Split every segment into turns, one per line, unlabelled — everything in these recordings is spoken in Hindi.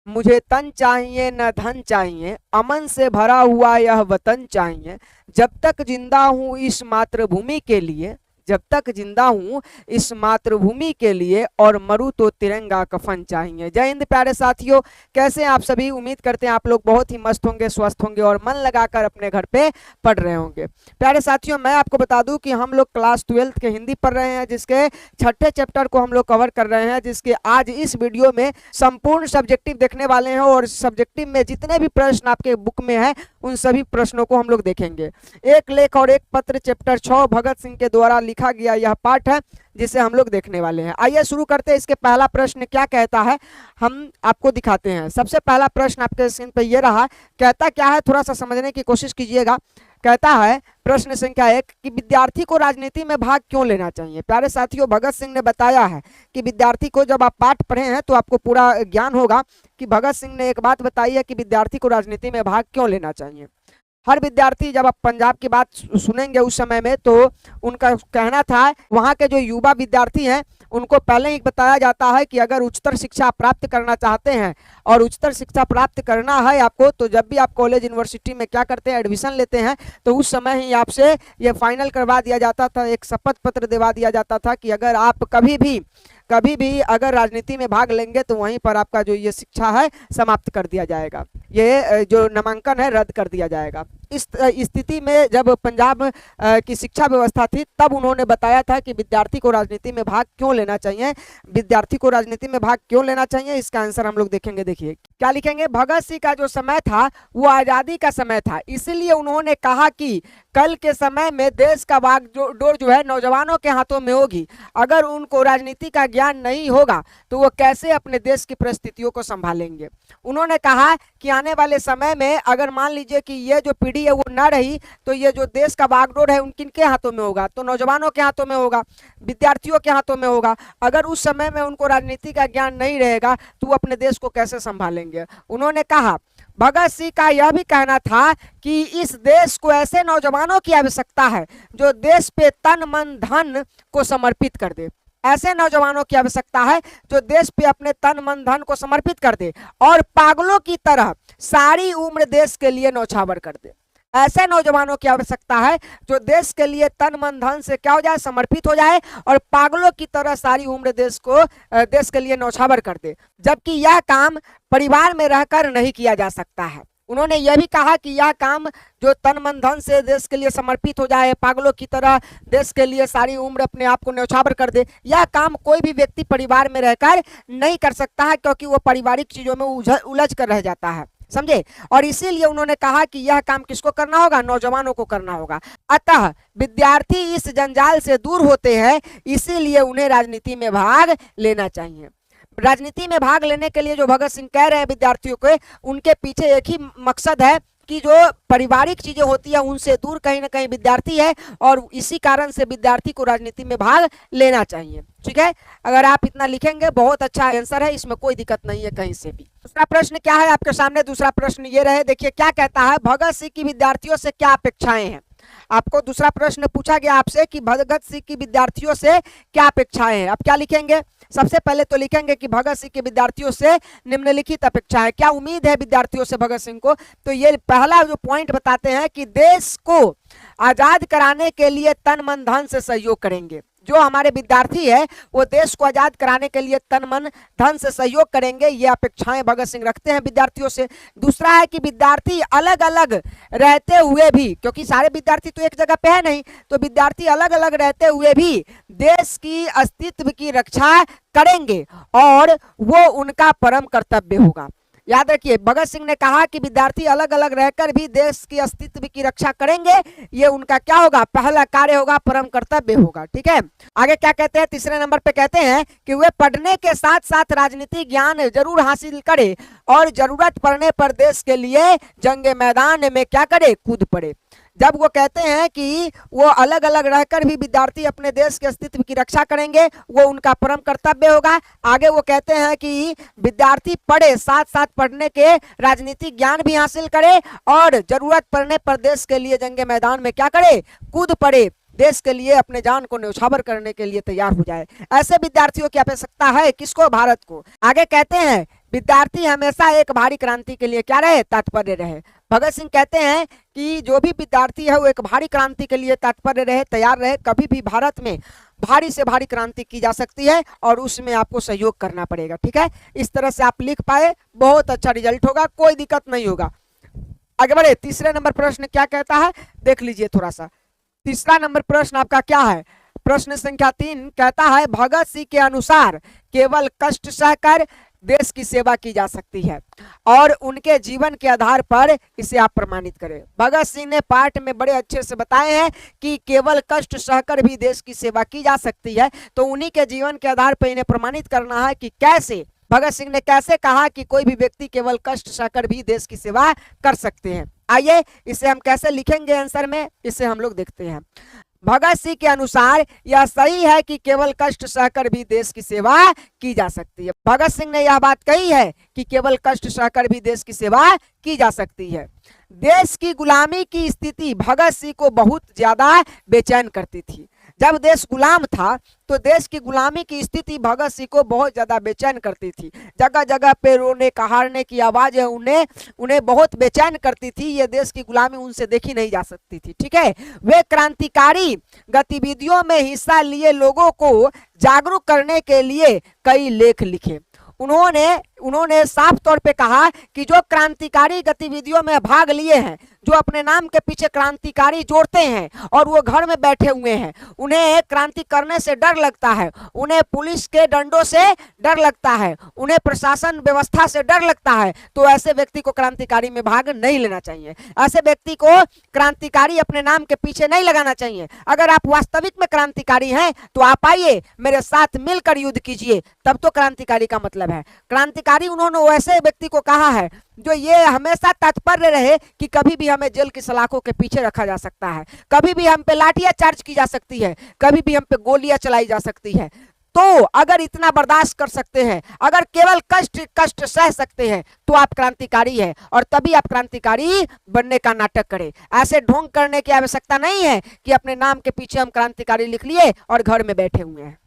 मुझे तन चाहिए न धन चाहिए, अमन से भरा हुआ यह वतन चाहिए, जब तक जिंदा हूँ इस मातृभूमि के लिए, जब तक जिंदा हूँ इस मातृभूमि के लिए, और मरूं तो तिरंगा कफन चाहिए। जय हिंद प्यारे साथियों, कैसे हैं आप सभी? उम्मीद करते हैं आप लोग बहुत ही मस्त होंगे, स्वस्थ होंगे और मन लगाकर अपने घर पे पढ़ रहे होंगे। प्यारे साथियों, मैं आपको बता दूं कि हम लोग क्लास 12th के हिंदी पढ़ रहे हैं, जिसके छठे चैप्टर को हम लोग कवर कर रहे हैं, जिसके आज इस वीडियो में संपूर्ण सब्जेक्टिव देखने वाले हैं, और सब्जेक्टिव में जितने भी प्रश्न आपके बुक में है उन सभी प्रश्नों को हम लोग देखेंगे। एक लेख और एक पत्र चैप्टर 6 भगत सिंह के द्वारा लिखा गया यह पाठ है, जिसे हम लोग देखने वाले हैं। आइए शुरू करते हैं। इसके पहला प्रश्न क्या कहता है हम आपको दिखाते हैं। सबसे पहला प्रश्न आपके स्क्रीन पे ये रहा, कहता क्या है थोड़ा सा समझने की कोशिश कीजिएगा। कहता है प्रश्न संख्या 1 कि विद्यार्थी को राजनीति में भाग क्यों लेना चाहिए। प्यारे साथियों, भगत सिंह ने बताया है कि विद्यार्थी को, जब आप पाठ पढ़े हैं तो आपको पूरा ज्ञान होगा कि भगत सिंह ने एक बात बताई है कि विद्यार्थी को राजनीति में भाग क्यों लेना चाहिए। हर विद्यार्थी, जब आप पंजाब की बात सुनेंगे उस समय में, तो उनका कहना था, वहाँ के जो युवा विद्यार्थी हैं उनको पहले ही बताया जाता है कि अगर उच्चतर शिक्षा प्राप्त करना चाहते हैं और उच्चतर शिक्षा प्राप्त करना है आपको, तो जब भी आप कॉलेज यूनिवर्सिटी में क्या करते हैं, एडमिशन लेते हैं, तो उस समय ही आपसे ये फाइनल करवा दिया जाता था, एक शपथ पत्र दिवा दिया जाता था कि अगर आप कभी भी अगर राजनीति में भाग लेंगे तो वहीं पर आपका जो ये शिक्षा है समाप्त कर दिया जाएगा, ये जो नामांकन है रद्द कर दिया जाएगा। इस स्थिति में जब पंजाब की शिक्षा व्यवस्था थी, तब उन्होंने बताया था कि विद्यार्थी को राजनीति में भाग क्यों लेना चाहिए। विद्यार्थी को राजनीति में भाग क्यों लेना चाहिए, इसका आंसर हम लोग देखेंगे। देखिए क्या लिखेंगे, भगत सिंह का जो समय था वो आज़ादी का समय था, इसलिए उन्होंने कहा कि कल के समय में देश का बागडोर जो है नौजवानों के हाथों में होगी। अगर उनको राजनीति का ज्ञान नहीं होगा तो वो कैसे अपने देश की परिस्थितियों को संभालेंगे। उन्होंने कहा कि आने वाले समय में अगर मान लीजिए कि ये जो पीढ़ी है वो ना रही, तो ये जो देश का बागडोर है उनके हाथों में होगा, तो नौजवानों के हाथों में होगा, विद्यार्थियों के हाथों में होगा। अगर उस समय में उनको राजनीति का ज्ञान नहीं रहेगा तो वो अपने देश को कैसे संभालेंगे। उन्होंने कहा, भगत सिंह का यह भी कहना था कि इस देश को ऐसे नौजवानों की आवश्यकता है जो देश पे तन मन धन को समर्पित कर दे। ऐसे नौजवानों की आवश्यकता है जो देश पे अपने तन मन धन को समर्पित कर दे और पागलों की तरह सारी उम्र देश के लिए न्यौछावर कर दे। ऐसे नौजवानों की आवश्यकता है जो देश के लिए तन मन धन से क्या हो जाए, समर्पित हो जाए, और पागलों की तरह सारी उम्र देश के लिए न्यौछावर कर दे। जबकि यह काम परिवार में रहकर नहीं किया जा सकता है। उन्होंने यह भी कहा कि यह काम जो तन मन धन से देश के लिए समर्पित हो जाए, पागलों की तरह देश के लिए सारी उम्र अपने आप को न्यौछावर कर दे, यह काम कोई भी व्यक्ति परिवार में रहकर नहीं कर सकता है, क्योंकि वो पारिवारिक चीजों में उलझ कर रह जाता है, समझे। और इसीलिए उन्होंने कहा कि यह काम किसको करना होगा, नौजवानों को करना होगा। अतः विद्यार्थी इस जंजाल से दूर होते हैं, इसीलिए उन्हें राजनीति में भाग लेना चाहिए। राजनीति में भाग लेने के लिए जो भगत सिंह कह रहे हैं विद्यार्थियों को, उनके पीछे एक ही मकसद है कि जो पारिवारिक चीजें होती है उनसे दूर कहीं ना कहीं विद्यार्थी है, और इसी कारण से विद्यार्थी को राजनीति में भाग लेना चाहिए। ठीक है, अगर आप इतना लिखेंगे बहुत अच्छा आंसर है, इसमें कोई दिक्कत नहीं है कहीं से भी। दूसरा प्रश्न क्या है आपके सामने, दूसरा प्रश्न ये रहे, देखिए क्या कहता है, भगत सिंह की विद्यार्थियों से क्या अपेक्षाएं हैं। आपको दूसरा प्रश्न पूछा गया आपसे कि भगत सिंह की विद्यार्थियों से क्या अपेक्षाएं हैं। अब क्या लिखेंगे, सबसे पहले तो लिखेंगे कि भगत सिंह के विद्यार्थियों से निम्नलिखित अपेक्षाएं, क्या उम्मीद है विद्यार्थियों से भगत सिंह को। तो ये पहला जो पॉइंट बताते हैं कि देश को आजाद कराने के लिए तन मन धन से सहयोग करेंगे। जो हमारे विद्यार्थी है वो देश को आजाद कराने के लिए तन मन धन से सहयोग करेंगे, ये अपेक्षाएं भगत सिंह रखते हैं विद्यार्थियों से। दूसरा है कि विद्यार्थी अलग अलग रहते हुए भी, क्योंकि सारे विद्यार्थी तो एक जगह पे है नहीं, तो विद्यार्थी अलग अलग रहते हुए भी देश की अस्तित्व की रक्षा करेंगे और वो उनका परम कर्तव्य होगा। याद रखिए, भगत सिंह ने कहा कि विद्यार्थी अलग अलग रहकर भी देश की अस्तित्व की रक्षा करेंगे, ये उनका क्या होगा, पहला कार्य होगा, परम कर्तव्य होगा। ठीक है, आगे क्या कहते हैं, तीसरे नंबर पे कहते हैं कि वे पढ़ने के साथ साथ राजनीतिक ज्ञान जरूर हासिल करे और जरूरत पड़ने पर देश के लिए जंग मैदान में क्या करे, कूद पड़े। जब वो कहते हैं कि वो अलग अलग रहकर भी विद्यार्थी अपने देश के अस्तित्व की रक्षा करेंगे, वो उनका परम कर्तव्य होगा। आगे वो कहते हैं कि विद्यार्थी पढ़े, साथ साथ पढ़ने के राजनीतिक ज्ञान भी हासिल करे और जरूरत पड़ने पर देश के लिए जंग मैदान में क्या करे, कूद पड़े, देश के लिए अपने जान को न्यौछावर करने के लिए तैयार हो जाए। ऐसे विद्यार्थियों की आवश्यकता है किसको, भारत को। आगे कहते हैं विद्यार्थी हमेशा एक भारी क्रांति के लिए क्या रहे, तत्पर रहे। भगत सिंह कहते हैं कि जो भी विद्यार्थी है वो एक भारी क्रांति के लिए तत्पर रहे, तैयार रहे। कभी भी भारत में भारी से भारी क्रांति की जा सकती है और उसमें आपको सहयोग करना पड़ेगा। ठीक है, इस तरह से आप लिख पाए, बहुत अच्छा रिजल्ट होगा, कोई दिक्कत नहीं होगा। आगे बढ़े, तीसरे नंबर प्रश्न क्या कहता है, देख लीजिए थोड़ा सा। तीसरा नंबर प्रश्न आपका क्या है, प्रश्न संख्या 3 कहता है भगत सिंह के अनुसार केवल कष्ट सहकर देश की सेवा की जा सकती है और उनके जीवन के आधार पर इसे आप प्रमाणित करें। भगत सिंह ने पाठ में बड़े अच्छे से बताए हैं कि केवल कष्ट सहकर भी देश की सेवा की जा सकती है, तो उन्हीं के जीवन के आधार पर इन्हें प्रमाणित करना है कि कैसे भगत सिंह ने कैसे कहा कि कोई भी व्यक्ति केवल कष्ट सहकर भी देश की सेवा कर सकते हैं। आइए इसे हम कैसे लिखेंगे आंसर में, इसे हम लोग देखते हैं। भगत सिंह के अनुसार यह सही है कि केवल कष्ट सहकर भी देश की सेवा की जा सकती है। भगत सिंह ने यह बात कही है कि केवल कष्ट सहकर भी देश की सेवा की जा सकती है। देश की गुलामी की स्थिति भगत सिंह को बहुत ज्यादा बेचैन करती थी। जब देश गुलाम था तो देश की गुलामी की स्थिति भगत सिंह को बहुत ज्यादा बेचैन करती थी। जगह जगह पे रोने कहारने की आवाज उन्हें बहुत बेचैन करती थी। ये देश की गुलामी उनसे देखी नहीं जा सकती थी। ठीक है, वे क्रांतिकारी गतिविधियों में हिस्सा लिए लोगों को जागरूक करने के लिए कई लेख लिखे। उन्होंने साफ तौर पे कहा कि जो क्रांतिकारी गतिविधियों में भाग लिए हैं, जो अपने नाम के पीछे क्रांतिकारी जोड़ते हैं और वो घर में बैठे हुए हैं, उन्हें क्रांति करने से डर लगता है, उन्हें पुलिस के डंडों से डर लगता है, उन्हें प्रशासन व्यवस्था से डर लगता है, तो ऐसे व्यक्ति को क्रांतिकारी में भाग नहीं लेना चाहिए। ऐसे व्यक्ति को क्रांतिकारी अपने नाम के पीछे नहीं लगाना चाहिए। अगर आप वास्तविक में क्रांतिकारी हैं तो आप आइए मेरे साथ मिलकर युद्ध कीजिए, तब तो क्रांतिकारी का मतलब है। क्रांतिकारी उन्होंने वैसे व्यक्ति को कहा है जो ये हमेशा तत्पर रहे कि कभी भी हमें जेल की सलाखों के पीछे रखा जा सकता है, कभी भी हम पे लाठियां चार्ज की जा सकती है, कभी भी हम पे गोलियां चलाई जा सकती है। तो अगर इतना बर्दाश्त कर सकते हैं, अगर केवल कष्ट सह सकते हैं, तो आप क्रांतिकारी हैं और तभी आप क्रांतिकारी बनने का नाटक करें। ऐसे ढोंग करने की आवश्यकता नहीं है कि अपने नाम के पीछे हम क्रांतिकारी लिख लिए और घर में बैठे हुए हैं।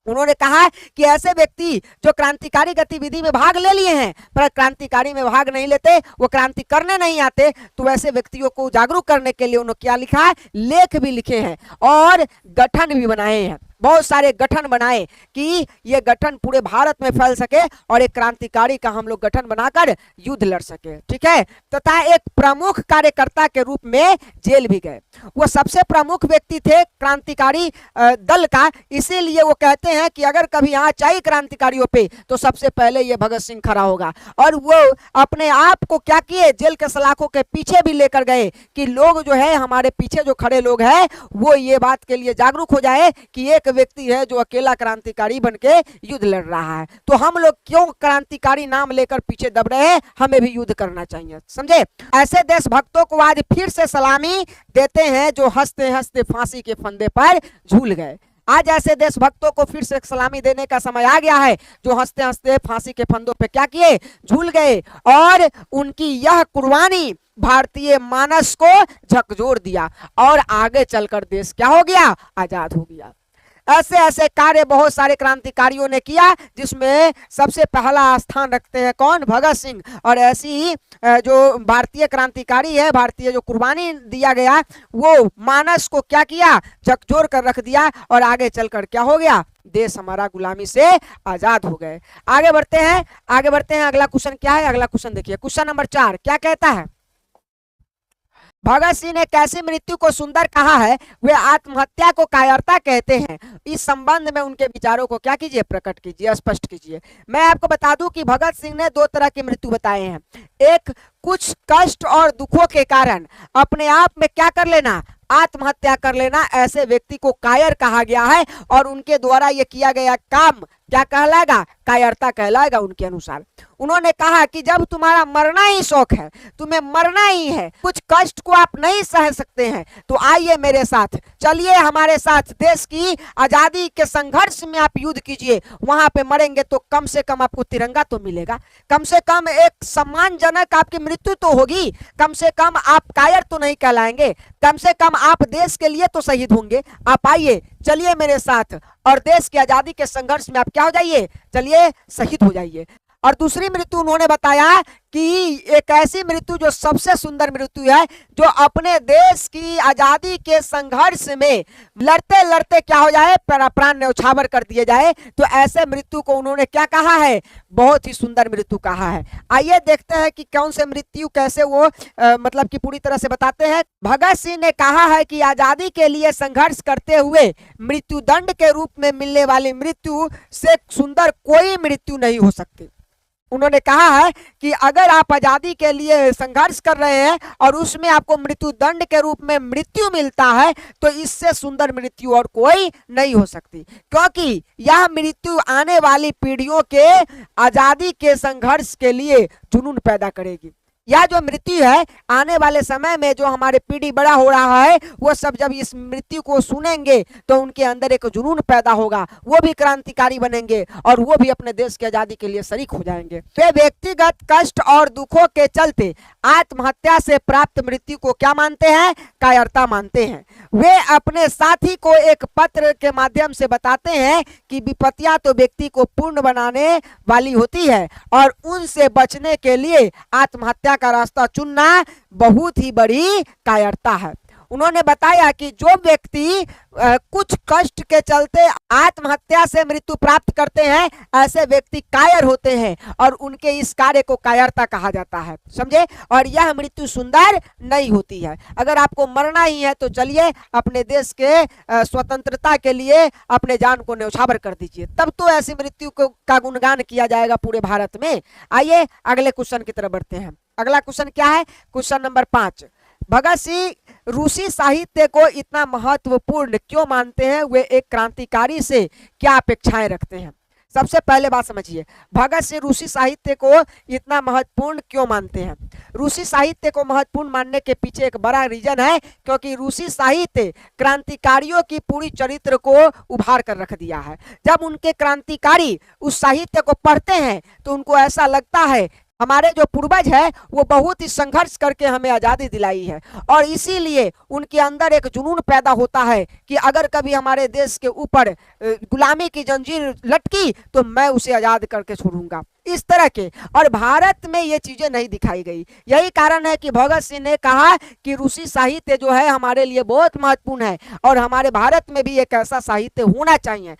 उन्होंने कहा कि ऐसे व्यक्ति जो क्रांतिकारी गतिविधि में भाग ले लिए हैं पर क्रांतिकारी में भाग नहीं लेते, वो क्रांति करने नहीं आते, तो ऐसे व्यक्तियों को जागरूक करने के लिए उन्होंने क्या लिखा है, लेख भी लिखे हैं और गठन भी बनाए हैं। बहुत सारे गठन बनाए कि ये गठन पूरे भारत में फैल सके और एक क्रांतिकारी का हम लोग गठन बनाकर युद्ध लड़ सके। ठीक है, तथा एक प्रमुख कार्यकर्ता के रूप में जेल भी गए। वो सबसे प्रमुख व्यक्ति थे क्रांतिकारी दल का, इसीलिए वो कहते हैं कि अगर कभी आँच आई क्रांतिकारियों पे तो सबसे पहले ये भगत सिंह खड़ा होगा। और वो अपने आप को क्या किए, जेल के सलाखों के पीछे भी लेकर गए कि लोग जो है हमारे पीछे जो खड़े लोग हैं वो ये बात के लिए जागरूक हो जाए कि एक व्यक्ति है जो अकेला क्रांतिकारी बनके युद्ध लड़ रहा है, तो हम लोग क्यों क्रांतिकारी नाम लेकर पीछे दब रहे हैं, हमें भी युद्ध करना चाहिए। समझे, ऐसे देशभक्तों को आज फिर से सलामी देते हैं जो हंसते हंसते फांसी के फंदे पर झूल गए। आज ऐसे देशभक्तों को फिर से सलामी देने का समय आ गया है जो हंसते हंसते फांसी के फंदों पे क्या किए, झूल गए। और उनकी यह कुर्बानी भारतीय मानस को झकझोर दिया और आगे चलकर देश क्या हो गया, आजाद हो गया। ऐसे ऐसे कार्य बहुत सारे क्रांतिकारियों ने किया जिसमें सबसे पहला स्थान रखते हैं कौन, भगत सिंह। और ऐसी जो भारतीय क्रांतिकारी है, भारतीय जो कुर्बानी दिया गया, वो मानस को क्या किया, झकझोर कर रख दिया और आगे चलकर क्या हो गया, देश हमारा गुलामी से आजाद हो गए। आगे बढ़ते हैं। अगला क्वेश्चन क्या है, अगला क्वेश्चन देखिए, क्वेश्चन नंबर 4 क्या कहता है, भगत सिंह ने कैसी मृत्यु को सुंदर कहा है, वे आत्महत्या को कायरता कहते हैं। इस संबंध में उनके विचारों को क्या कीजिए, प्रकट कीजिए, स्पष्ट कीजिए। मैं आपको बता दूं कि भगत सिंह ने 2 तरह की मृत्यु बताए हैं। एक, कुछ कष्ट और दुखों के कारण अपने आप में क्या कर लेना, आत्महत्या कर लेना, ऐसे व्यक्ति को कायर कहा गया है और उनके द्वारा यह किया गया काम क्या कहलाएगा, कायरता कहलाएगा उनके अनुसार। उन्होंने कहा कि जब तुम्हारा मरना ही शौक है, तुम्हें मरना ही है, कुछ कष्ट को आप नहीं सह सकते हैं, तो आइए मेरे साथ, चलिए हमारे साथ, देश की आजादी के संघर्ष में आप युद्ध कीजिए। वहां पे मरेंगे तो कम से कम आपको तिरंगा तो मिलेगा, कम से कम एक सम्मानजनक आपकी मृत्यु तो होगी, कम से कम आप कायर तो नहीं कहलाएंगे, कम से कम आप देश के लिए तो शहीद होंगे। आप आइए, चलिए मेरे साथ और देश की आजादी के संघर्ष में आप क्या हो जाइए, चलिए शहीद हो जाइए। और दूसरी मृत्यु उन्होंने बताया कि एक ऐसी मृत्यु जो सबसे सुंदर मृत्यु है, जो अपने देश की आजादी के संघर्ष में लड़ते लड़ते क्या हो जाए, प्राण न्यौछावर कर दिए जाए। तो ऐसे मृत्यु को उन्होंने क्या कहा है, बहुत ही सुंदर मृत्यु कहा है। आइए देखते हैं कि कौन से मृत्यु कैसे वो मतलब कि पूरी तरह से बताते हैं। भगत सिंह ने कहा है कि आजादी के लिए संघर्ष करते हुए मृत्यु दंड के रूप में मिलने वाली मृत्यु से सुंदर कोई मृत्यु नहीं हो सकती। उन्होंने कहा है कि अगर आप आजादी के लिए संघर्ष कर रहे हैं और उसमें आपको मृत्यु दंड के रूप में मृत्यु मिलता है, तो इससे सुंदर मृत्यु और कोई नहीं हो सकती, क्योंकि यह मृत्यु आने वाली पीढ़ियों के आजादी के संघर्ष के लिए जुनून पैदा करेगी। यह जो मृत्यु है, आने वाले समय में जो हमारे पीढ़ी बड़ा हो रहा है, वो सब जब इस मृत्यु को सुनेंगे तो उनके अंदर एक जुनून पैदा होगा, वो भी क्रांतिकारी बनेंगे और वो भी अपने देश की आजादी के लिए शरीक हो जाएंगे। वे व्यक्तिगत कष्ट और दुखों के चलते आत्महत्या से प्राप्त मृत्यु को क्या मानते हैं, कायरता मानते हैं। वे अपने साथी को एक पत्र के माध्यम से बताते हैं कि विपत्तियां तो व्यक्ति को पूर्ण बनाने वाली होती है और उनसे बचने के लिए आत्महत्या का रास्ता चुनना बहुत ही बड़ी कायरता है। उन्होंने बताया कि जो व्यक्ति कुछ कष्ट के चलते आत्महत्या से मृत्यु प्राप्त करते हैं, ऐसे व्यक्ति कायर होते हैं और उनके इस कार्य को कायरता कहा जाता है, समझे। और यह मृत्यु सुंदर नहीं होती है। अगर आपको मरना ही है तो चलिए अपने देश के स्वतंत्रता के लिए अपने जान को न्यौछावर कर दीजिए, तब तो ऐसी मृत्यु का गुणगान किया जाएगा पूरे भारत में। आइए अगले क्वेश्चन की तरफ बढ़ते हैं। अगला क्वेश्चन क्या है, क्वेश्चन नंबर 5। भगत सिंह रूसी साहित्य को इतना महत्वपूर्ण क्यों मानते हैं, वे एक क्रांतिकारी से क्या अपेक्षाएं रखते हैं। सबसे पहले बात समझिए, भगत सिंह रूसी साहित्य को इतना महत्वपूर्ण क्यों मानते हैं। रूसी साहित्य को महत्वपूर्ण मानने के पीछे एक बड़ा रीजन है, क्योंकि रूसी साहित्य क्रांतिकारियों की पूरी चरित्र को उभार कर रख दिया है। जब उनके क्रांतिकारी उस साहित्य को पढ़ते हैं तो उनको ऐसा लगता है हमारे जो पूर्वज है वो बहुत ही संघर्ष करके हमें आजादी दिलाई है, और इसीलिए उनके अंदर एक जुनून पैदा होता है कि अगर कभी हमारे देश के ऊपर गुलामी की जंजीर लटकी तो मैं उसे आजाद करके छोड़ूंगा, इस तरह के। और भारत में ये चीजें नहीं दिखाई गई। यही कारण है कि भगत सिंह ने कहा कि रूसी साहित्य जो है हमारे लिए बहुत महत्वपूर्ण है और हमारे भारत में भी एक ऐसा साहित्य होना चाहिए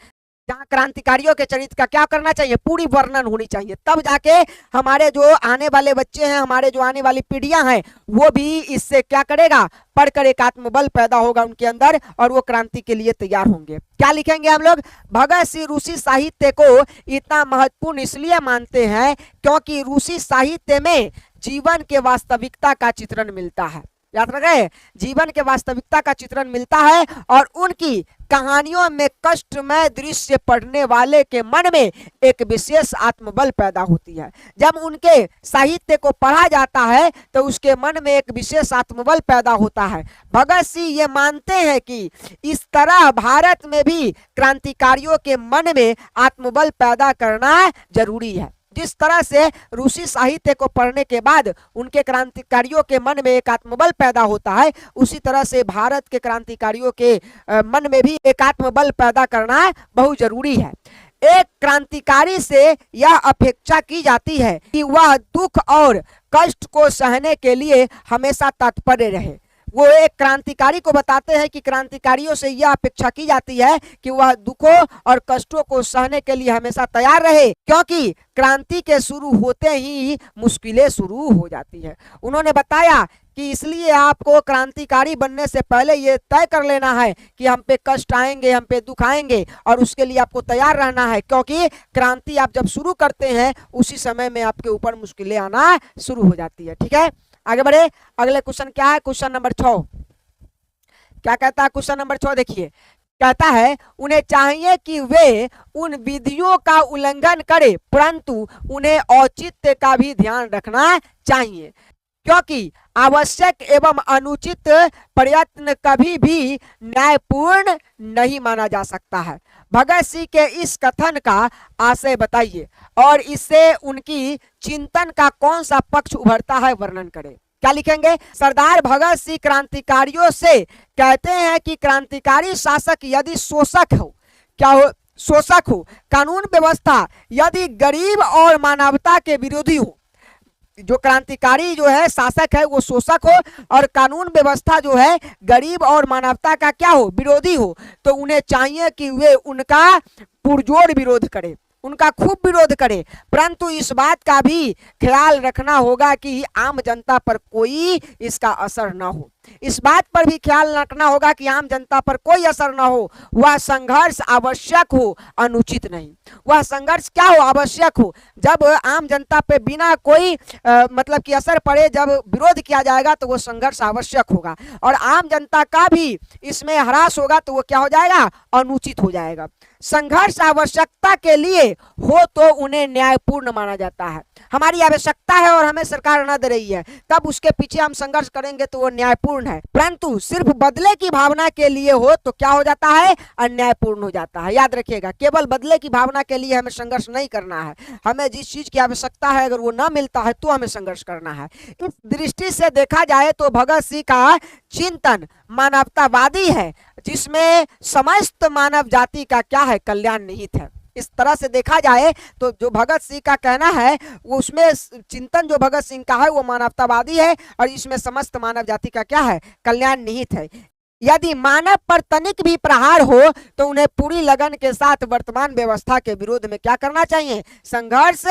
जहाँ क्रांतिकारियों के चरित्र का क्या करना चाहिए, पूरी वर्णन होनी चाहिए। तब जाके हमारे जो आने वाले बच्चे हैं, हमारे जो आने वाली पीढ़ियां हैं, वो भी इससे क्या करेगा, पढ़कर एक आत्मबल पैदा होगा उनके अंदर और वो क्रांति के लिए तैयार होंगे। क्या लिखेंगे हम लोग, भगत सिंह रूसी साहित्य को इतना महत्वपूर्ण इसलिए मानते हैं क्योंकि रूसी साहित्य में जीवन के वास्तविकता का चित्रण मिलता है। याद रखें, जीवन के वास्तविकता का चित्रण मिलता है और उनकी कहानियों में कष्टमय दृश्य पढ़ने वाले के मन में एक विशेष आत्मबल पैदा होती है। जब उनके साहित्य को पढ़ा जाता है तो उसके मन में एक विशेष आत्मबल पैदा होता है। भगत सिंह ये मानते हैं कि इस तरह भारत में भी क्रांतिकारियों के मन में आत्मबल पैदा करना जरूरी है। जिस तरह से रूसी साहित्य को पढ़ने के बाद उनके क्रांतिकारियों के मन में एक आत्मबल पैदा होता है, उसी तरह से भारत के क्रांतिकारियों के मन में भी एक आत्मबल पैदा करना बहुत जरूरी है। एक क्रांतिकारी से यह अपेक्षा की जाती है कि वह दुख और कष्ट को सहने के लिए हमेशा तत्पर रहे। वो एक क्रांतिकारी को बताते हैं कि क्रांतिकारियों से यह अपेक्षा की जाती है कि वह दुखों और कष्टों को सहने के लिए हमेशा तैयार रहे, क्योंकि क्रांति के शुरू होते ही मुश्किलें शुरू हो जाती है। उन्होंने बताया कि इसलिए आपको क्रांतिकारी बनने से पहले ये तय कर लेना है कि हम पे कष्ट आएंगे, हम पे दुख आएंगे, और उसके लिए आपको तैयार रहना है, क्योंकि क्रांति आप जब शुरू करते हैं उसी समय में आपके ऊपर मुश्किलें आना शुरू हो जाती है। ठीक है, आगे बढ़े। अगले क्वेश्चन क्या है, क्वेश्चन नंबर 6। क्या कहता है क्वेश्चन नंबर 6, देखिए। कहता है उन्हें चाहिए कि वे उन विधियों का उल्लंघन करें, परंतु उन्हें औचित्य का भी ध्यान रखना चाहिए, क्योंकि आवश्यक एवं अनुचित प्रयत्न कभी भी न्यायपूर्ण नहीं माना जा सकता है। भगत सिंह के इस कथन का आशय बताइए और इससे उनकी चिंतन का कौन सा पक्ष उभरता है, वर्णन करें। क्या लिखेंगे, सरदार भगत सिंह क्रांतिकारियों से कहते हैं कि क्रांतिकारी शासक यदि शोषक हो, क्या हो, शोषक हो, कानून व्यवस्था यदि गरीब और मानवता के विरोधी हो, जो क्रांतिकारी जो है शासक है वो शोषक हो और कानून व्यवस्था जो है गरीब और मानवता का क्या हो, विरोधी हो, तो उन्हें चाहिए कि वे उनका पुरजोर विरोध करें, उनका खूब विरोध करें, परंतु इस बात का भी ख्याल रखना होगा कि आम जनता पर कोई इसका असर ना हो, इस बात पर भी ख्याल रखना होगा कि आम जनता पर कोई असर ना हो। वह संघर्ष आवश्यक हो, अनुचित नहीं। वह संघर्ष क्या हो, आवश्यक हो। जब आम जनता पे बिना कोई मतलब कि असर पड़े जब विरोध किया जाएगा तो वो संघर्ष आवश्यक होगा, और आम जनता का भी इसमें ह्रास होगा तो वो क्या हो जाएगा, अनुचित हो जाएगा। संघर्ष आवश्यकता के लिए हो तो उन्हें न्यायपूर्ण माना जाता है। हमारी आवश्यकता है और हमें सरकार न दे रही है, तब उसके पीछे हम संघर्ष करेंगे तो वो न्यायपूर्ण है, परंतु सिर्फ बदले की भावना के लिए हो तो क्या हो जाता है, अन्यायपूर्ण हो जाता है। याद रखिएगा, केवल बदले की भावना के लिए हमें संघर्ष नहीं करना है, हमें जिस चीज की आवश्यकता है अगर वो न मिलता है तो हमें संघर्ष करना है। इस दृष्टि से देखा जाए तो भगत सिंह का चिंतन मानवतावादी है, जिसमें समस्त मानव जाति का क्या है, कल्याण निहित है। इस तरह से देखा जाए तो जो भगत सिंह का कहना है वो उसमें चिंतन जो भगत सिंह का है वो मानवतावादी है और इसमें समस्त मानव जाति का क्या है, कल्याण निहित है। यदि मानव पर तनिक भी प्रहार हो तो उन्हें पूरी लगन के साथ वर्तमान व्यवस्था के विरोध में क्या करना चाहिए, संघर्ष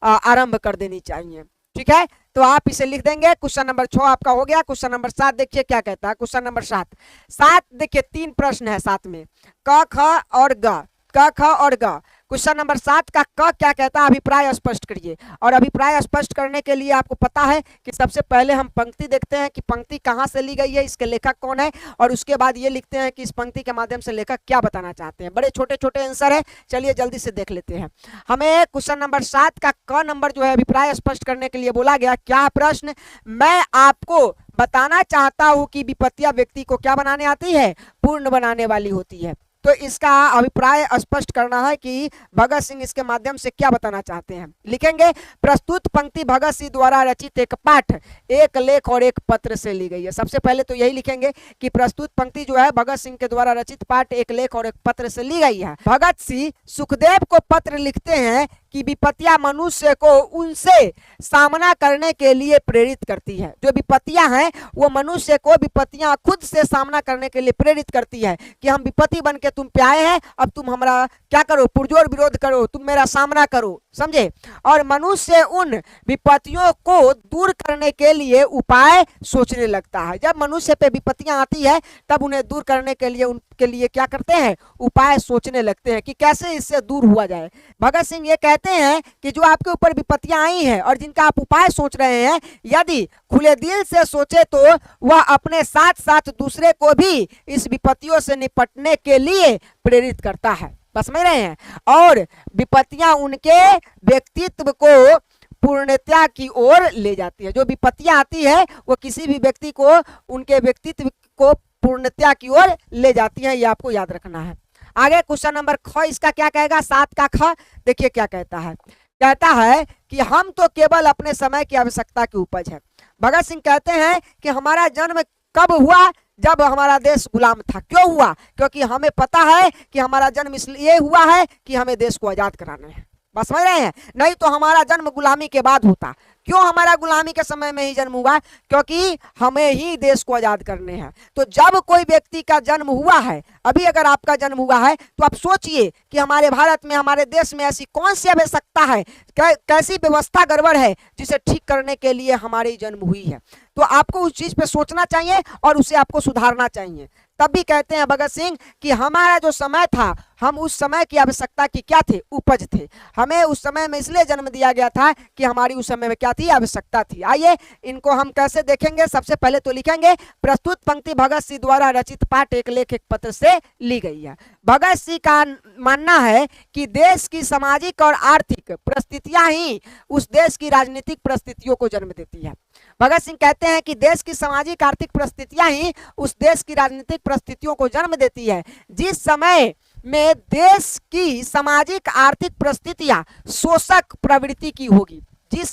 आरंभ कर देनी चाहिए। ठीक है, तो आप इसे लिख देंगे। क्वेश्चन नंबर 6 आपका हो गया। क्वेश्चन नंबर 7 देखिए क्या कहता है। क्वेश्चन नंबर 7 देखिए 3 प्रश्न है साथ में, क ख और ग, क ख और ग। क्वेश्चन नंबर 7 का क क्या कहता है, अभिप्राय स्पष्ट करिए। और अभिप्राय स्पष्ट करने के लिए आपको पता है कि सबसे पहले हम पंक्ति देखते हैं कि पंक्ति कहाँ से ली गई है, इसके लेखक कौन है, और उसके बाद ये लिखते हैं कि इस पंक्ति के माध्यम से लेखक क्या बताना चाहते हैं। बड़े छोटे छोटे आंसर है, चलिए जल्दी से देख लेते हैं। हमें क्वेश्चन नंबर 7 का क नंबर जो है अभिप्राय स्पष्ट करने के लिए बोला गया। क्या प्रश्न, मैं आपको बताना चाहता हूं कि विपत्तियां व्यक्ति को क्या बनाने आती है, पूर्ण बनाने वाली होती है। तो इसका अभिप्राय स्पष्ट करना है कि भगत सिंह इसके माध्यम से क्या बताना चाहते हैं। लिखेंगे, प्रस्तुत पंक्ति भगत सिंह द्वारा रचित एक पाठ, एक लेख और एक पत्र से ली गई है। सबसे पहले तो यही लिखेंगे कि प्रस्तुत पंक्ति जो है भगत सिंह के द्वारा रचित पाठ, एक लेख और एक पत्र से ली गई है। भगत सिंह सुखदेव को पत्र लिखते हैं कि विपत्तियां मनुष्य को उनसे सामना करने के लिए प्रेरित करती है। जो विपत्तियां हैं वो मनुष्य को विपत्तियां खुद से सामना करने के लिए प्रेरित करती है कि हम विपत्ति बन के तुम पे आए हैं, अब तुम हमारा क्या करो, पुरजोर विरोध करो, तुम मेरा सामना करो, समझे। और मनुष्य उन विपत्तियों को दूर करने के लिए उपाय सोचने लगता है। जब मनुष्य पे विपत्तियां आती है तब उन्हें दूर करने के लिए उनके लिए क्या करते हैं, उपाय सोचने लगते हैं कि कैसे इससे दूर हुआ जाए। भगत सिंह ये कहते हैं कि जो आपके ऊपर विपत्तियां आई हैं और जिनका आप उपाय सोच रहे हैं, यदि खुले दिल से सोचे तो वह अपने साथ साथ दूसरे को भी इस विपत्तियों से निपटने के लिए प्रेरित करता है। बस समझ रहे हैं। और विपत्तियां उनके व्यक्तित्व को पूर्णता की ओर ले जाती है। जो विपत्तियां आती है वो किसी भी व्यक्ति को उनके व्यक्तित्व को पूर्णता की ओर ले जाती है, ये आपको याद रखना है। आगे क्वेश्चन नंबर ख इसका क्या कहेगा, 7 का ख देखिए क्या कहता है। कहता है कि हम तो केवल अपने समय की आवश्यकता की उपज है। भगत सिंह कहते हैं कि हमारा जन्म कब हुआ, जब हमारा देश गुलाम था। क्यों हुआ, क्योंकि हमें पता है कि हमारा जन्म इसलिए हुआ है कि हमें देश को आजाद कराना है। बस समझ रहे हैं, नहीं तो हमारा जन्म गुलामी के बाद होता। क्यों हमारा गुलामी के समय में ही जन्म हुआ, क्योंकि हमें ही देश को आजाद करने हैं। तो जब कोई व्यक्ति का जन्म हुआ है, अभी अगर आपका जन्म हुआ है तो आप सोचिए कि हमारे भारत में, हमारे देश में ऐसी कौन सी आवश्यकता है, कैसी व्यवस्था गड़बड़ है जिसे ठीक करने के लिए हमारी जन्म हुई है। तो आपको उस चीज पे सोचना चाहिए और उसे आपको सुधारना चाहिए। तब भी कहते हैं भगत सिंह कि हमारा जो समय था, हम उस समय की आवश्यकता की क्या थे, उपज थे। हमें उस समय में इसलिए जन्म दिया गया था कि हमारी उस समय में क्या थी, आवश्यकता थी। आइए इनको हम कैसे देखेंगे। सबसे पहले तो लिखेंगे, प्रस्तुत पंक्ति भगत सिंह द्वारा रचित पाठ, एक लेख एक पत्र से ली गई है। भगत सिंह का मानना है कि देश की सामाजिक और आर्थिक परिस्थितियां ही उस देश की राजनीतिक परिस्थितियों को जन्म देती है। भगत सिंह कहते हैं कि देश की सामाजिक आर्थिक परिस्थितियां ही उस देश की राजनीतिक परिस्थितियों को जन्म देती है। जिस समय में देश की सामाजिक आर्थिक परिस्थितियां शोषक प्रवृत्ति की होगी, जिस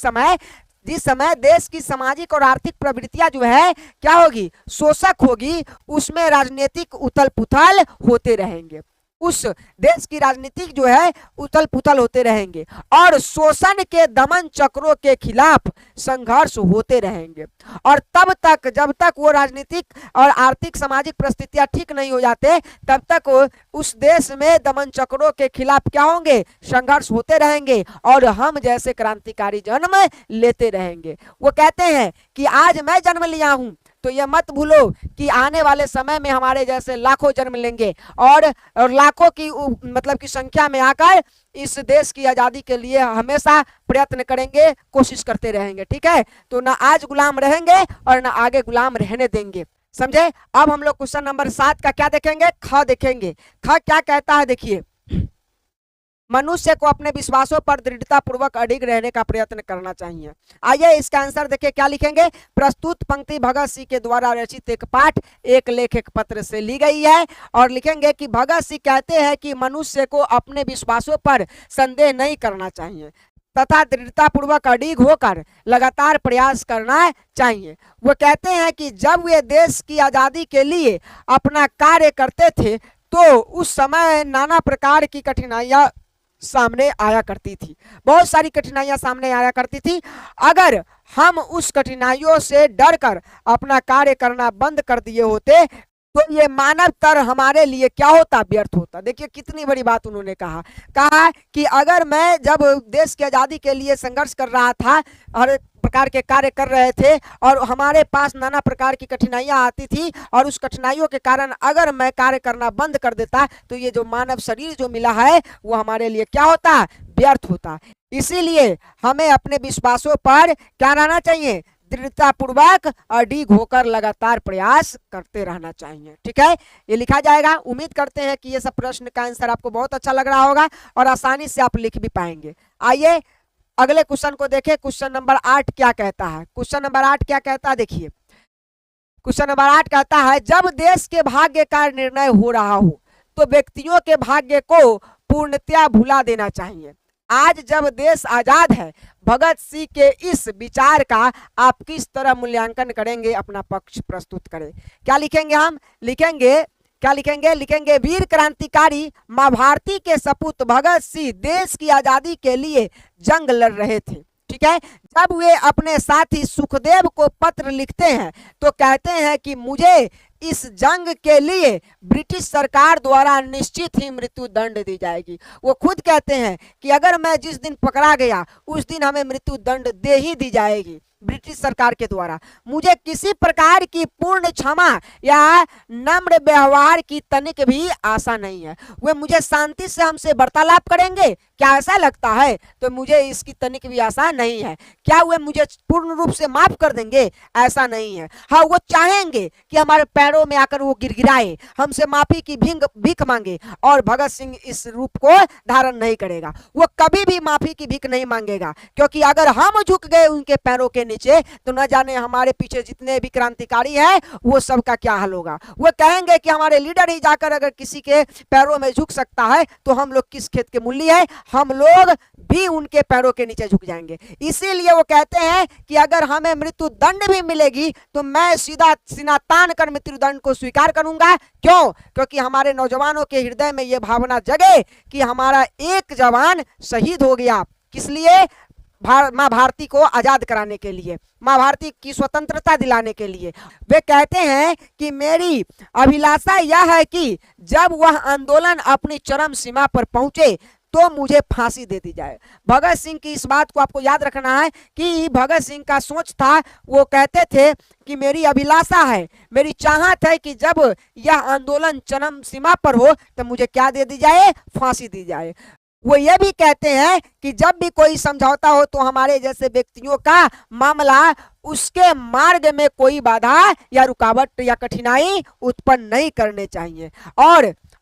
समय देश की सामाजिक और आर्थिक प्रवृत्तियां जो है क्या होगी, शोषक होगी, उसमें राजनीतिक उथल पुथल होते रहेंगे। उस देश की राजनीति जो है उथल पुथल होते रहेंगे और शोषण के दमन चक्रों के खिलाफ संघर्ष होते रहेंगे। और तब तक जब तक वो राजनीतिक और आर्थिक सामाजिक परिस्थितियां ठीक नहीं हो जाते तब तक उस देश में दमन चक्रों के खिलाफ क्या होंगे, संघर्ष होते रहेंगे और हम जैसे क्रांतिकारी जन्म लेते रहेंगे। वो कहते हैं कि आज मैं जन्म लिया हूं तो ये मत भूलो कि आने वाले समय में हमारे जैसे लाखों जन्म लेंगे और लाखों की मतलब की संख्या में आकर इस देश की आजादी के लिए हमेशा प्रयत्न करेंगे, कोशिश करते रहेंगे। ठीक है, तो ना आज गुलाम रहेंगे और ना आगे गुलाम रहने देंगे। समझे। अब हम लोग क्वेश्चन नंबर 7 का क्या देखेंगे, ख देखेंगे। ख क्या कहता है, देखिए, मनुष्य को अपने विश्वासों पर दृढ़ता पूर्वक अडिग रहने का प्रयत्न करना चाहिए। आइए इसका आंसर देखिए क्या लिखेंगे। प्रस्तुत पंक्ति भगत सिंह के द्वारा रचित एक पाठ एक लेख एक पत्र से ली गई है और लिखेंगे कि भगत सिंह कहते हैं कि मनुष्य को अपने विश्वासों पर संदेह नहीं करना चाहिए तथा दृढ़ता पूर्वक अडिग होकर लगातार प्रयास करना चाहिए। वो कहते हैं कि जब वे देश की आजादी के लिए अपना कार्य करते थे तो उस समय नाना प्रकार की कठिनाइयां सामने आया करती थी, बहुत सारी कठिनाइयां सामने आया करती थी। अगर हम उस कठिनाइयों से डरकर अपना कार्य करना बंद कर दिए होते तो ये मानव तर हमारे लिए क्या होता, व्यर्थ होता। देखिए कितनी बड़ी बात उन्होंने कहा कि अगर मैं जब देश की आजादी के लिए संघर्ष कर रहा था, हर प्रकार के कार्य कर रहे थे और हमारे पास नाना प्रकार की कठिनाइयां आती थी और उस कठिनाइयों के कारण अगर मैं कार्य करना बंद कर देता तो ये जो मानव शरीर जो मिला है वो हमारे लिए क्या होता, व्यर्थ होता। इसीलिए हमें अपने विश्वासों पर क्या रहना चाहिए, दृढ़ता पूर्वक अडिग होकर लगातार प्रयास करते रहना चाहिए। ठीक है, ये लिखा जाएगा। उम्मीद करते हैं कि ये सब प्रश्न का आंसर आपको बहुत अच्छा लग रहा होगा और आसानी से आप लिख भी पाएंगे। आइए अगले क्वेश्चन को देखें। क्वेश्चन नंबर 8 क्या कहता है। क्वेश्चन नंबर 8 क्या कहता है, देखिए क्वेश्चन नंबर 8 कहता है जब देश के भाग्य का निर्णय हो रहा हो तो व्यक्तियों के भाग्य को पूर्णतया भुला देना चाहिए। आज जब देश आजाद है, भगत सिंह के इस विचार का आप किस तरह मूल्यांकन करेंगे, अपना पक्ष प्रस्तुत करें। क्या लिखेंगे हम, लिखेंगे वीर क्रांतिकारी मां भारती के सपूत भगत सिंह देश की आजादी के लिए जंग लड़ रहे थे। ठीक है, जब वे अपने साथी सुखदेव को पत्र लिखते हैं तो कहते हैं कि मुझे इस जंग के लिए ब्रिटिश सरकार द्वारा निश्चित ही मृत्यु दंड दी जाएगी। वो खुद कहते हैं कि अगर मैं जिस दिन पकड़ा गया उस दिन हमें मृत्यु दंड दे ही दी जाएगी ब्रिटिश सरकार के द्वारा। मुझे किसी प्रकार की पूर्ण क्षमा या नम्र व्यवहार की तनिक भी आशा नहीं है। वे मुझे शांति से हमसे वार्तालाप करेंगे, क्या ऐसा लगता है? तो मुझे इसकी तनिक भी आशा नहीं है। क्या वे मुझे पूर्ण रूप से माफ कर देंगे? ऐसा नहीं है। हाँ, वो चाहेंगे कि हमारे पैरों में आकर वो गिड़गिड़ाए, हमसे माफी की भीख मांगे और भगत सिंह इस रूप को धारण नहीं करेगा। वो कभी भी माफी की भीख नहीं मांगेगा, क्योंकि अगर हम झुक गए उनके पैरों के नीचे तो न जाने हमारे पीछे जितने भी क्रांतिकारी हैं वो सब का क्या हाल होगा। वो कहेंगे कि हमारे लीडर ही जाकर अगर किसी के पैरों में झुक सकता है तो हम लोग किस खेत के मूल्य है, हम लोग भी उनके पैरों के नीचे झुक जाएंगे। इसीलिए वो कहते हैं कि अगर हमें मृत्यु दंड भी मिलेगी तो मैं सीधा सीना तान कर मृत्यु दंड को स्वीकार करूंगा। क्यों? क्योंकि हमारे नौजवानों के हृदय में यह भावना जगे कि हमारा एक जवान शहीद हो गया। किस लिए? मां भारती को आजाद कराने के लिए, मां भारती की स्वतंत्रता दिलाने के लिए। वे कहते हैं कि मेरी अभिलाषा यह है कि जब वह आंदोलन अपनी चरम सीमा पर पहुंचे तो मुझे फांसी दे दी जाए। भगत सिंह की इस बात को आपको याद रखना है कि भगत सिंह का सोच था, वो कहते थे कि मेरी अभिलाषा है, मेरी चाहत है कि जब यह आंदोलन चरम सीमा पर हो तो मुझे क्या दे दी जाए? फांसी दी जाए। वो ये भी कहते हैं कि जब भी कोई समझौता हो तो हमारे जैसे व्यक्तियों का मामला उसके मार्ग में कोई बाधा या रुकावट या कठिनाई उत्पन्न नहीं करने चाहिए।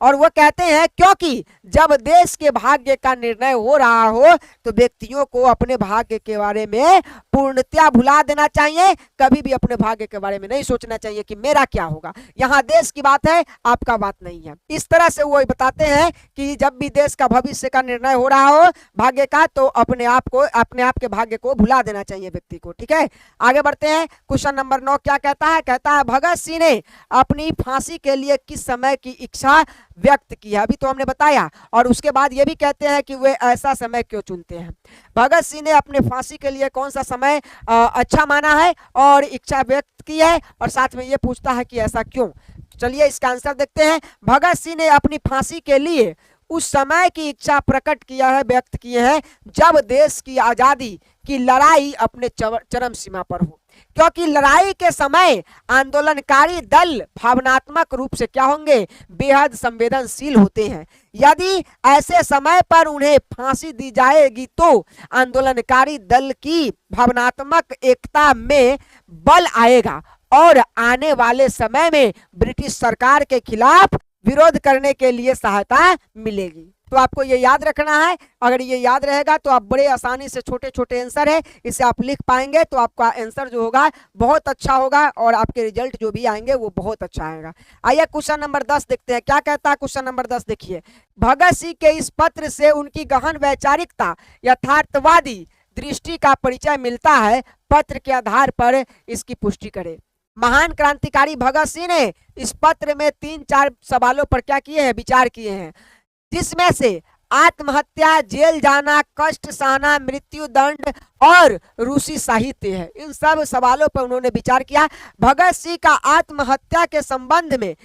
और वो कहते हैं क्योंकि जब देश के भाग्य का निर्णय हो रहा हो तो व्यक्तियों को अपने भाग्य के बारे में पूर्णतया भुला देना चाहिए। कभी भी अपने भाग्य के बारे में नहीं सोचना चाहिए कि मेरा क्या होगा। यहाँ देश की बात है, आपका बात नहीं है। इस तरह से वो बताते हैं कि जब भी देश का भविष्य का निर्णय हो रहा हो भाग्य का, तो अपने आप के भाग्य को भुला देना चाहिए व्यक्ति को। ठीक है, आगे बढ़ते हैं। क्वेश्चन नंबर 9 क्या कहता है? कहता है भगत सिंह ने अपनी फांसी के लिए किस समय की इच्छा व्यक्त की है, अभी तो हमने बताया। और उसके बाद ये भी कहते हैं कि वे ऐसा समय क्यों चुनते हैं। भगत सिंह ने अपने फांसी के लिए कौन सा समय अच्छा माना है और इच्छा व्यक्त की है, और साथ में ये पूछता है कि ऐसा क्यों। चलिए इसका आंसर देखते हैं। भगत सिंह ने अपनी फांसी के लिए उस समय की इच्छा प्रकट किया है, व्यक्त किए हैं, जब देश की आजादी की लड़ाई अपने चरम सीमा पर हो। क्योंकि लड़ाई के समय आंदोलनकारी दल भावनात्मक रूप से क्या होंगे, बेहद संवेदनशील होते हैं। यदि ऐसे समय पर उन्हें फांसी दी जाएगी तो आंदोलनकारी दल की भावनात्मक एकता में बल आएगा और आने वाले समय में ब्रिटिश सरकार के खिलाफ विरोध करने के लिए सहायता मिलेगी। तो आपको ये याद रखना है। अगर ये याद रहेगा तो आप बड़े आसानी से छोटे छोटे आंसर है इसे आप लिख पाएंगे, तो आपका आंसर जो होगा बहुत अच्छा होगा और आपके रिजल्ट जो भी आएंगे वो बहुत अच्छा आएगा। आइए क्वेश्चन नंबर 10 देखते हैं, क्या कहता है क्वेश्चन नंबर 10। देखिए, भगत सिंह के इस पत्र से उनकी गहन वैचारिकता, यथार्थवादी दृष्टि का परिचय मिलता है। पत्र के आधार पर इसकी पुष्टि करें। महान क्रांतिकारी भगत सिंह ने इस पत्र में 3-4 सवालों पर क्या किए हैं, विचार किए हैं, जिसमें से आत्महत्या, जेल जाना, कष्ट सहना, मृत्यु दंड और रूसी साहित्य है। इन सब सवालों पर उन्होंने विचार किया। भगत सिंह का आत्महत्या के संबंध में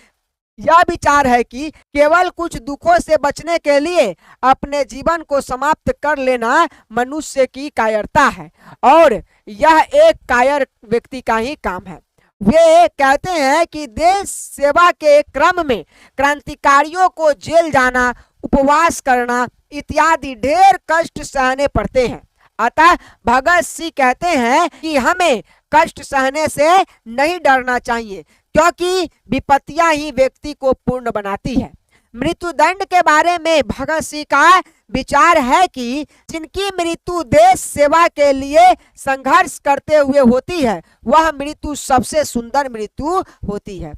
यह विचार है कि केवल कुछ दुखों से बचने के लिए अपने जीवन को समाप्त कर लेना मनुष्य की कायरता है और यह एक कायर व्यक्ति का ही काम है। वे कहते हैं कि देश सेवा के क्रम में क्रांतिकारियों को जेल जाना, उपवास करना इत्यादि ढेर कष्ट सहने पड़ते हैं। अतः भगत सिंह कहते हैं कि हमें कष्ट सहने से नहीं डरना चाहिए, क्योंकि विपत्तियां ही व्यक्ति को पूर्ण बनाती है। मृत्युदंड के बारे में भगत सिंह का विचार है कि जिनकी मृत्यु देश सेवा के लिए संघर्ष करते हुए होती है, वह मृत्यु सबसे सुंदर मृत्यु होती है।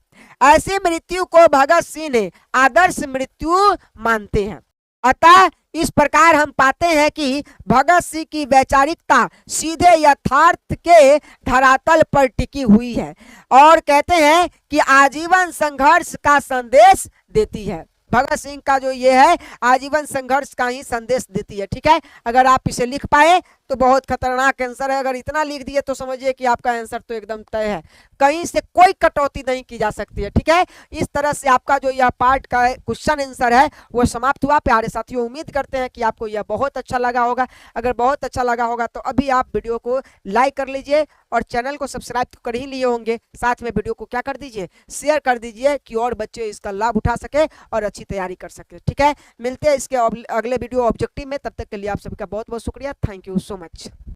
ऐसी मृत्यु को भगत सिंह ने आदर्श मृत्यु मानते हैं। अतः इस प्रकार हम पाते हैं कि भगत सिंह की वैचारिकता सीधे यथार्थ के धरातल पर टिकी हुई है और कहते हैं कि आजीवन संघर्ष का संदेश देती है। भगत सिंह का जो ये है आजीवन संघर्ष का ही संदेश देती है। ठीक है, अगर आप इसे लिख पाए तो बहुत खतरनाक आंसर है। अगर इतना लिख दिए तो समझिए कि आपका आंसर तो एकदम तय है, कहीं से कोई कटौती नहीं की जा सकती है। ठीक है, इस तरह से आपका जो यह पार्ट का क्वेश्चन आंसर है वो समाप्त हुआ। प्यारे साथियों, उम्मीद करते हैं कि आपको यह बहुत अच्छा लगा होगा। अगर बहुत अच्छा लगा होगा तो अभी आप वीडियो को लाइक कर लीजिए और चैनल को सब्सक्राइब तो कर ही लिए होंगे, साथ में वीडियो को क्या कर दीजिए, शेयर कर दीजिए कि और बच्चे इसका लाभ उठा सके और अच्छी तैयारी कर सके। ठीक है, मिलते हैं इसके अगले वीडियो ऑब्जेक्टिव में। तब तक के लिए आप सभी का बहुत बहुत शुक्रिया। Thank you so much.